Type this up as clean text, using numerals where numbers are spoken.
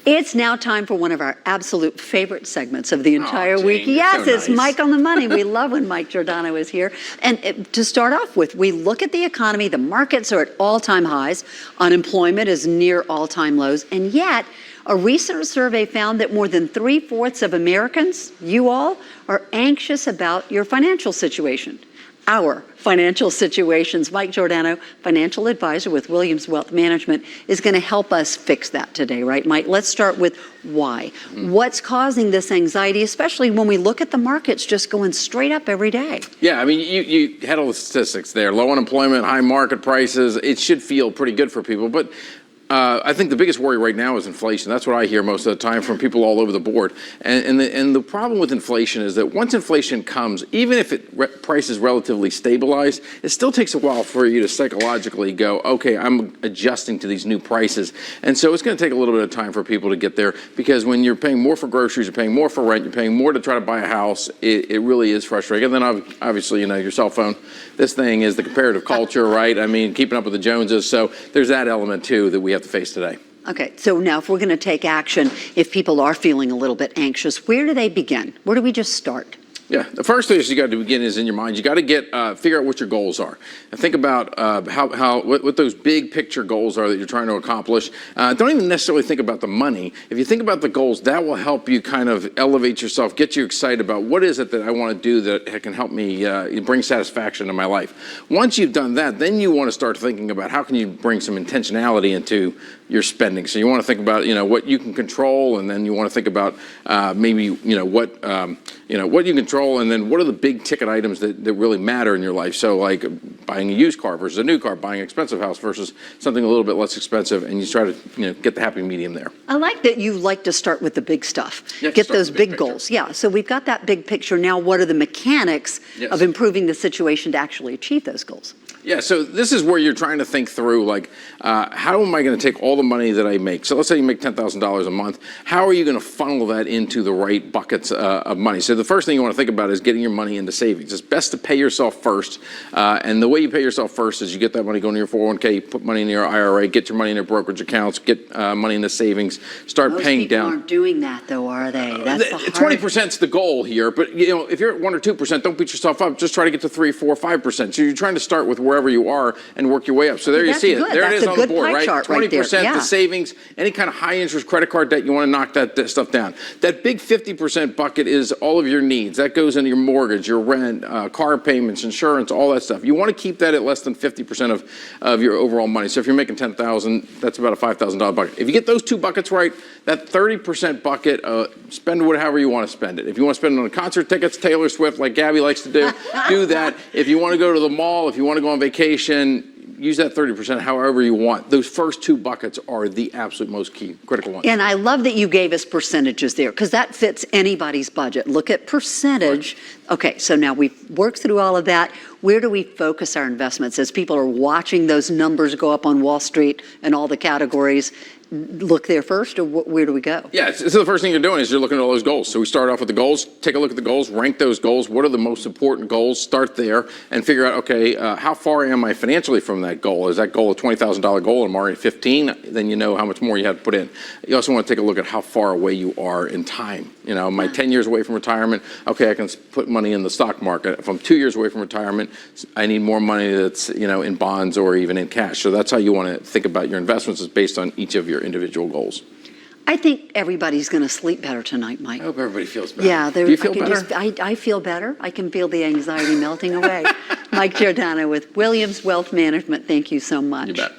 It's now time for one of our absolute favorite segments of the entire Jane, week. Yes, so it's nice. Mike on the Money. We love when Mike Giordano is here. And to start off with, we look at the economy. The markets are at all-time highs. Unemployment is near all-time lows. And yet, a recent survey found that more than 3/4 of Americans, you all, are anxious about your financial situation. Our financial situations. Mike Giordano, financial advisor with Williams Wealth Management, is going to help us fix that today, right, Mike? Let's start with why. What's causing this anxiety, especially when we look at the markets just going straight up every day? Yeah, I mean, you had all the statistics there. Low unemployment, high market prices. It should feel pretty good for people. But I think the biggest worry right now is inflation. That's what I hear most of the time from people all over the board. And the problem with inflation is that once inflation comes, even if prices relatively stabilize, it still takes a while for you to psychologically go, okay, I'm adjusting to these new prices. And so it's going to take a little bit of time for people to get there, because when you're paying more for groceries, you're paying more for rent, you're paying more to try to buy a house, it really is frustrating. And then obviously, you know, your cell phone, this thing is the comparative culture, right? I mean, keeping up with the Joneses. So there's that element too that we have to face today. Okay, so now if we're going to take action, if people are feeling a little bit anxious, where do they begin? Where do we just start? Yeah, the first thing you got to begin is in your mind. You got to figure out what your goals are, and think about what those big picture goals are that you're trying to accomplish. Don't even necessarily think about the money. If you think about the goals, that will help you kind of elevate yourself, get you excited about what is it that I want to do that can help me bring satisfaction to my life. Once you've done that, then you want to start thinking about how can you bring some intentionality into your spending. So you want to think about what you can control, and then you want to think about maybe what you control. And then what are the big ticket items that really matter in your life? So like buying a used car versus a new car, buying an expensive house versus something a little bit less expensive, and you try to get the happy medium there. I like that you like to start with the big stuff. Yeah, get those big goals. Yeah, so we've got that big picture. Now what are the mechanics of improving the situation to actually achieve those goals? Yeah, so this is where you're trying to think through, like, how am I going to take all the money that I make? So let's say you make $10,000 a month. How are you going to funnel that into the right buckets of money? So the first thing you want to think about is getting your money into savings. It's best to pay yourself first. And the way you pay yourself first is you get that money going to your 401k, you put money in your IRA, get your money in your brokerage accounts, get money into savings, start paying down. Most people aren't doing that, though, are they? That's the hard... 20% is the goal here. But, if you're at 1 or 2%, don't beat yourself up. Just try to get to 3, 4, 5%. So you're trying to start with wherever you are and work your way up. So there you see it. There it is on the board, right? 20% to savings, any kind of high interest credit card debt, you want to knock that stuff down. That big 50% bucket is all of your needs. That goes into your mortgage, your rent, car payments, insurance, all that stuff. You want to keep that at less than 50% of your overall money. So if you're making $10,000, that's about a $5,000 bucket. If you get those two buckets right, that 30% bucket, spend however you want to spend it. If you want to spend it on concert tickets, Taylor Swift, like Gabby likes to do, do that. If you want to go to the mall, if you want to go on vacation, use that 30% however you want. Those first two buckets are the absolute most key, critical ones. And I love that you gave us percentages there, because that fits anybody's budget. Look at percentage. Right. Okay, so now we've worked through all of that. Where do we focus our investments as people are watching those numbers go up on Wall Street and all the categories? Look there first, or where do we go? Yeah, so the first thing you're doing is you're looking at all those goals. So we start off with the goals, take a look at the goals, rank those goals. What are the most important goals? Start there and figure out, okay, how far am I financially from that goal? Is that goal a $20,000 goal and I'm already 15? Then you know how much more you have to put in. You also want to take a look at how far away you are in time. Am I 10 years away from retirement? Okay, I can put money in the stock market. If I'm 2 years away from retirement, I need more money that's, in bonds or even in cash. So that's how you want to think about your investments, is based on each of your individual goals. I think everybody's going to sleep better tonight, Mike. I hope everybody feels better. Yeah, do you feel better? I feel better. I can feel the anxiety melting away. Mike Giordano with Williams Wealth Management. Thank you so much. You bet.